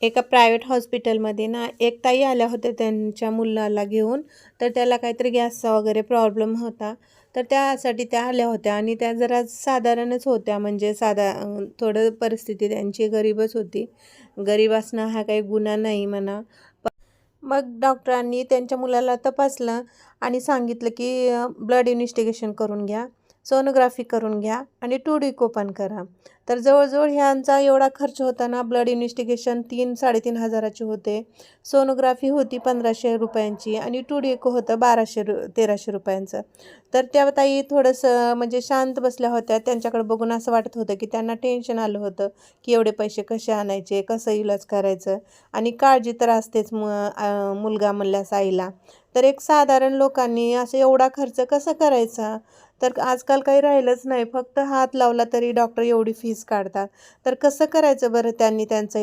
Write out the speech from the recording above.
एका प्रायव्हेट हॉस्पिटलमध्ये ना, एक ताई आल्या होत्या त्यांच्या मुलाला घेऊन. तर त्याला काहीतरी गॅसचा वगैरे प्रॉब्लेम होता. तर त्यासाठी त्या आल्या होत्या आणि त्या जरा साधारणच होत्या, म्हणजे थोडं परिस्थिती त्यांची गरीबच होती. गरीब असणं हा काही गुन्हा नाही म्हणा. मग डॉक्टरांनी त्यांच्या मुलाला तपासलं आणि सांगितलं, की ब्लड इन्व्हेस्टिगेशन करून घ्या, सोनोग्राफी करून घ्या आणि 2D पण करा. तर जवळ-जवळ ह्यांचा एवढा खर्च होता ना, ब्लड इन्व्हेस्टिगेशन 3-3.5 हजाराचे होते. सोनोग्राफी होती ₹1500 आणि 2D होतं 1300 रुपयांचं. तर त्या ताई थोडंसं म्हणजे शांत बसल्या होत्या. त्यांच्याकडे बघून असं वाटत होतं, की त्यांना टेन्शन आलं होतं, की एवढे पैसे कसे आणायचे, कसं इलाज करायचं आणि काळजी तर असतेच मुलगा म्हणल्यास आईला. तर एक साधारण लोकांनी असं एवढा खर्च कसा करायचा? तर आजकाल काही राहिलंच नाही. फक्त हात लावला तरी डॉक्टर एवढी फीस काढतात. तर कसं करायचं बरं त्यांनी त्यांचं